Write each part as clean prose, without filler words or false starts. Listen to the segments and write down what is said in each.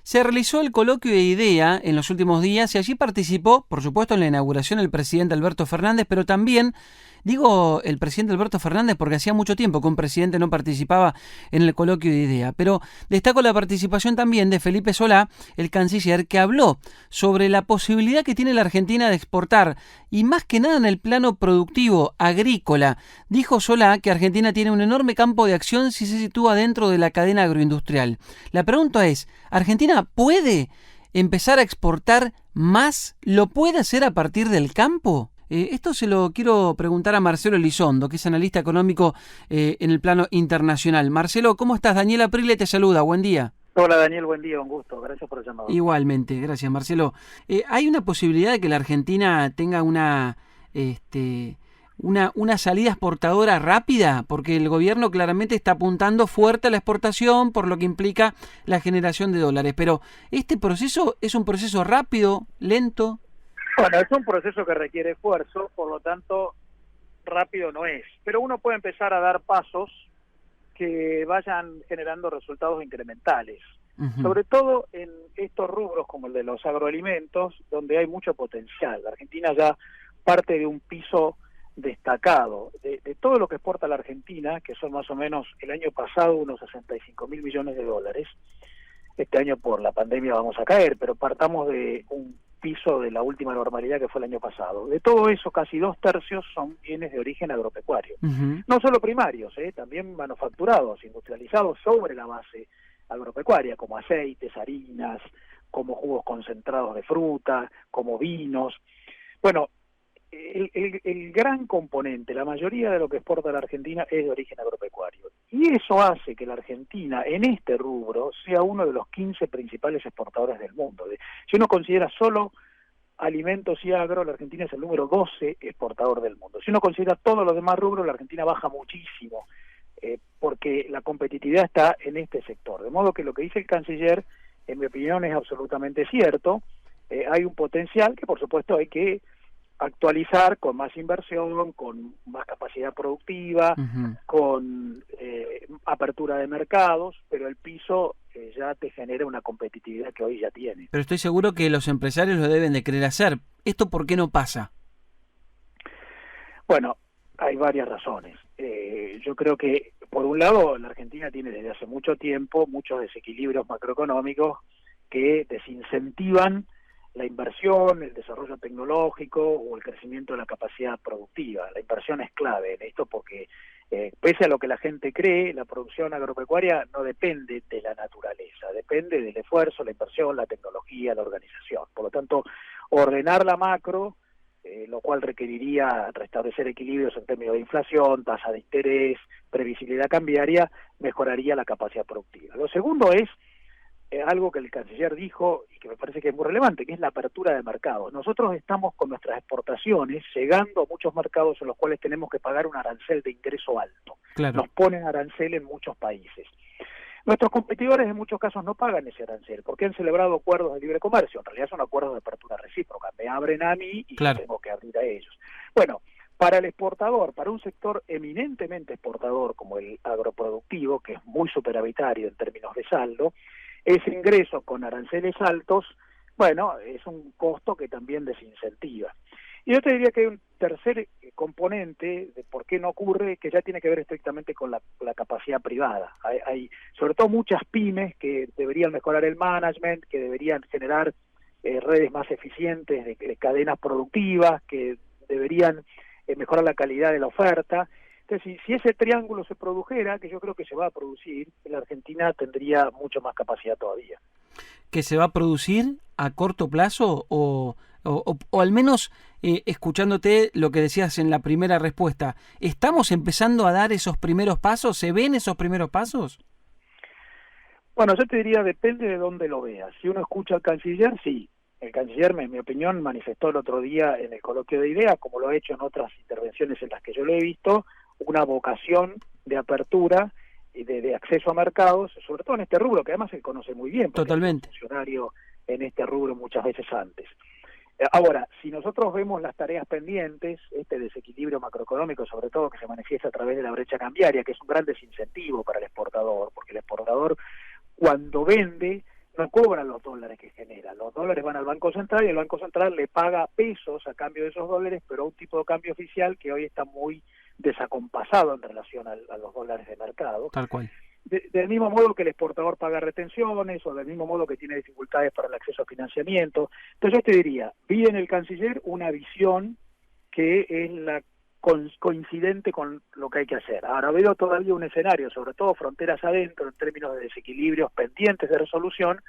Se realizó el coloquio de IDEA en los últimos días y allí participó, por supuesto, en la inauguración el presidente Alberto Fernández, pero también, digo el presidente Alberto Fernández porque hacía mucho tiempo que un presidente no participaba en el coloquio de IDEA, pero destaco la participación también de Felipe Solá, el canciller, que habló sobre la posibilidad que tiene la Argentina de exportar, y más que nada en el plano productivo, agrícola. Dijo Solá que Argentina tiene un enorme campo de acción si se sitúa dentro de la cadena agroindustrial. La pregunta es, ¿Argentina puede empezar a exportar más? ¿Lo puede hacer a partir del campo? Esto se lo quiero preguntar a Marcelo Elizondo, que es analista económico en el plano internacional. Marcelo, ¿cómo estás? Daniel Aprile te saluda, buen día. Hola Daniel, buen día, un gusto, gracias por el llamado. Igualmente, gracias Marcelo. ¿Hay una posibilidad de que la Argentina tenga una salida exportadora rápida? Porque el gobierno claramente está apuntando fuerte a la exportación, por lo que implica la generación de dólares. Pero ¿este proceso es un proceso rápido, lento? Bueno, es un proceso que requiere esfuerzo, por lo tanto, rápido no es, pero uno puede empezar a dar pasos que vayan generando resultados incrementales, Uh-huh. sobre todo en estos rubros como el de los agroalimentos, donde hay mucho potencial. La Argentina ya parte de un piso destacado. De todo lo que exporta la Argentina, que son más o menos el año pasado unos 65.000 millones de dólares, este año por la pandemia vamos a caer, pero partamos de un piso de la última normalidad que fue el año pasado. De todo eso, casi 2/3 son bienes de origen agropecuario. Uh-huh. No solo primarios, también manufacturados, industrializados sobre la base agropecuaria, como aceites, harinas, como jugos concentrados de fruta, como vinos. Bueno, el gran componente, la mayoría de lo que exporta la Argentina es de origen agropecuario. Y eso hace que la Argentina, en este rubro, sea uno de los 15 principales exportadores del mundo. Si uno considera solo alimentos y agro, la Argentina es el número 12 exportador del mundo. Si uno considera todos los demás rubros, la Argentina baja muchísimo, porque la competitividad está en este sector. De modo que lo que dice el canciller, en mi opinión, es absolutamente cierto. Hay un potencial que, por supuesto, hay que actualizar con más inversión, con más capacidad productiva, Uh-huh. con apertura de mercados, pero el piso ya te genera una competitividad que hoy ya tiene. Pero estoy seguro que los empresarios lo deben de querer hacer. ¿Esto por qué no pasa? Bueno, hay varias razones. Yo creo que, por un lado, la Argentina tiene desde hace mucho tiempo muchos desequilibrios macroeconómicos que desincentivan la inversión, el desarrollo tecnológico o el crecimiento de la capacidad productiva. La inversión es clave en esto porque, pese a lo que la gente cree, la producción agropecuaria no depende de la naturaleza, depende del esfuerzo, la inversión, la tecnología, la organización. Por lo tanto, ordenar la macro, lo cual requeriría restablecer equilibrios en términos de inflación, tasa de interés, previsibilidad cambiaria, mejoraría la capacidad productiva. Lo segundo es algo que el canciller dijo y que me parece que es muy relevante, que es la apertura de mercados. Nosotros estamos con nuestras exportaciones llegando a muchos mercados en los cuales tenemos que pagar un arancel de ingreso alto. Claro. Nos ponen arancel en muchos países. Nuestros competidores en muchos casos no pagan ese arancel porque han celebrado acuerdos de libre comercio. En realidad son acuerdos de apertura recíproca. Me abren a mí y yo Claro. tengo que abrir a ellos. Bueno, para el exportador, para un sector eminentemente exportador como el agroproductivo, que es muy superavitario en términos de saldo, ese ingreso con aranceles altos, bueno, es un costo que también desincentiva. Y yo te diría que hay un tercer componente de por qué no ocurre, que ya tiene que ver estrictamente con la capacidad privada. Hay sobre todo muchas pymes que deberían mejorar el management, que deberían generar redes más eficientes de cadenas productivas, que deberían mejorar la calidad de la oferta. Entonces, si ese triángulo se produjera, que yo creo que se va a producir, la Argentina tendría mucho más capacidad todavía. ¿Que se va a producir a corto plazo o al menos escuchándote lo que decías en la primera respuesta, ¿estamos empezando a dar esos primeros pasos? ¿Se ven esos primeros pasos? Bueno, yo te diría, depende de dónde lo veas. Si uno escucha al canciller, sí. El canciller, en mi opinión, manifestó el otro día en el coloquio de IDEA, como lo ha hecho en otras intervenciones en las que yo lo he visto, una vocación de apertura y de acceso a mercados, sobre todo en este rubro, que además él conoce muy bien, porque ha sido Totalmente. funcionario en este rubro muchas veces antes. Ahora, si nosotros vemos las tareas pendientes, este desequilibrio macroeconómico, sobre todo que se manifiesta a través de la brecha cambiaria, que es un gran desincentivo para el exportador, porque el exportador, cuando vende, no cobran los dólares que genera. Los dólares van al Banco Central y el Banco Central le paga pesos a cambio de esos dólares, pero a un tipo de cambio oficial que hoy está muy desacompasado en relación a los dólares de mercado. Tal cual. Del mismo modo que el exportador paga retenciones, o del mismo modo que tiene dificultades para el acceso a financiamiento. Entonces yo te diría, vi en el canciller una visión que es la coincidente con lo que hay que hacer. Ahora veo todavía un escenario, sobre todo fronteras adentro, en términos de desequilibrios pendientes de resolución,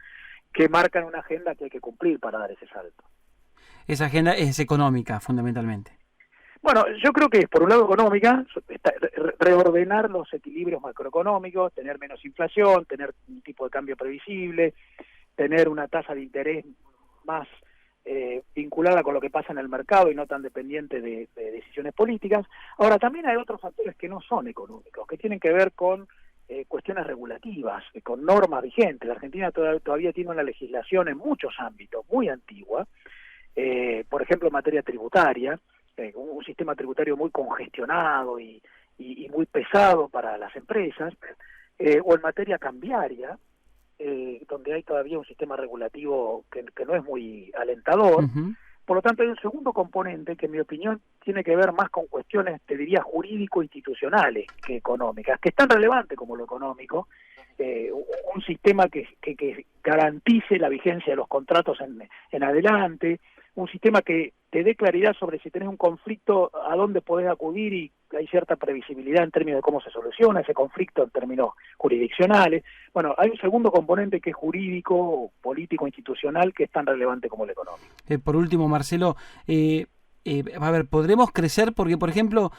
que marcan una agenda que hay que cumplir para dar ese salto. Esa agenda es económica, fundamentalmente. Bueno, yo creo que es, por un lado, económica, reordenar los equilibrios macroeconómicos, tener menos inflación, tener un tipo de cambio previsible, tener una tasa de interés más vinculada con lo que pasa en el mercado y no tan dependiente de decisiones políticas. Ahora, también hay otros factores que no son económicos, que tienen que ver con cuestiones regulativas, con normas vigentes. La Argentina todavía tiene una legislación en muchos ámbitos muy antigua, por ejemplo, en materia tributaria, un sistema tributario muy congestionado y muy pesado para las empresas, o en materia cambiaria, donde hay todavía un sistema regulativo que no es muy alentador. Uh-huh. Por lo tanto, hay un segundo componente que, en mi opinión, tiene que ver más con cuestiones, te diría, jurídico-institucionales que económicas, que es tan relevante como lo económico, un sistema que garantice la vigencia de los contratos en adelante, un sistema que te dé claridad sobre si tenés un conflicto, a dónde podés acudir, y hay cierta previsibilidad en términos de cómo se soluciona ese conflicto en términos jurisdiccionales. Bueno, hay un segundo componente que es jurídico, político, institucional, que es tan relevante como el económico. Por último, Marcelo, a ver, ¿podremos crecer? Porque, por ejemplo,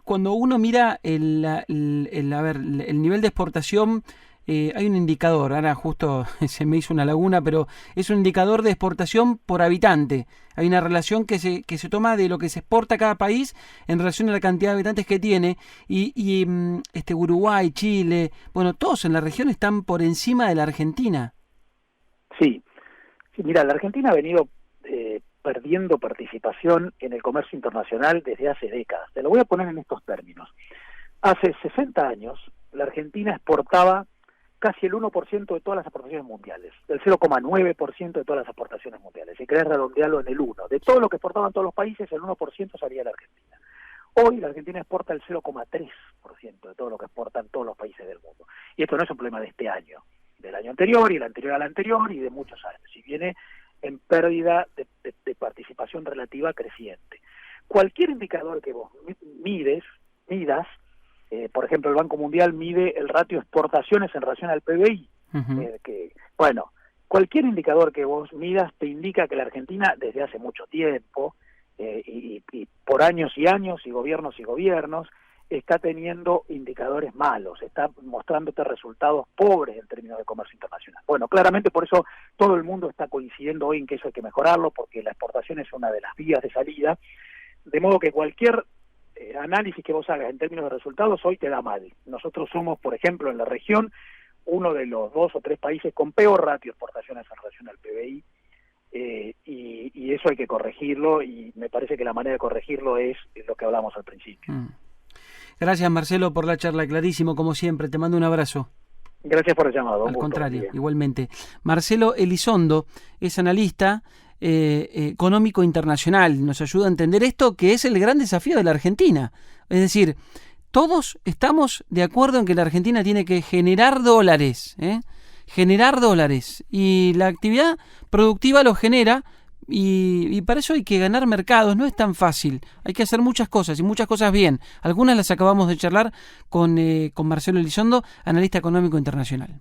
cuando uno mira el nivel de exportación, hay un indicador, ahora justo se me hizo una laguna, pero es un indicador de exportación por habitante. Hay una relación que se toma de lo que se exporta a cada país en relación a la cantidad de habitantes que tiene, y Uruguay, Chile, bueno, todos en la región están por encima de la Argentina. Sí, mira, la Argentina ha venido perdiendo participación en el comercio internacional desde hace décadas. Te lo voy a poner en estos términos. Hace 60 años, la Argentina exportaba casi el 1% de todas las exportaciones mundiales, el 0,9% de todas las exportaciones mundiales. Si querés redondearlo en el 1. De todo lo que exportaban todos los países, el 1% salía de la Argentina. Hoy la Argentina exporta el 0,3% de todo lo que exportan todos los países del mundo. Y esto no es un problema de este año, del año anterior y el anterior al anterior y de muchos años. Y viene en pérdida de participación relativa creciente. Cualquier indicador que vos midas, por ejemplo, el Banco Mundial mide el ratio de exportaciones en relación al PBI. Uh-huh. Cualquier indicador que vos midas te indica que la Argentina, desde hace mucho tiempo, y por años y años, y gobiernos, está teniendo indicadores malos, está mostrándote resultados pobres en términos de comercio internacional. Bueno, claramente por eso todo el mundo está coincidiendo hoy en que eso hay que mejorarlo, porque la exportación es una de las vías de salida, de modo que cualquier análisis que vos hagas en términos de resultados hoy te da mal. Nosotros somos, por ejemplo, en la región, uno de los 2 o 3 países con peor ratio de exportaciones en relación al PBI, y eso hay que corregirlo, y me parece que la manera de corregirlo es lo que hablamos al principio. Gracias, Marcelo, por la charla, clarísimo, como siempre. Te mando un abrazo. Gracias por el llamado. Al contrario, igualmente. Marcelo Elizondo es analista económico internacional. Nos ayuda a entender esto, que es el gran desafío de la Argentina. Es decir, todos estamos de acuerdo en que la Argentina tiene que generar dólares, generar dólares, y la actividad productiva lo genera, y para eso hay que ganar mercados. No es tan fácil, hay que hacer muchas cosas, y muchas cosas bien. Algunas las acabamos de charlar con Marcelo Elizondo, analista económico internacional.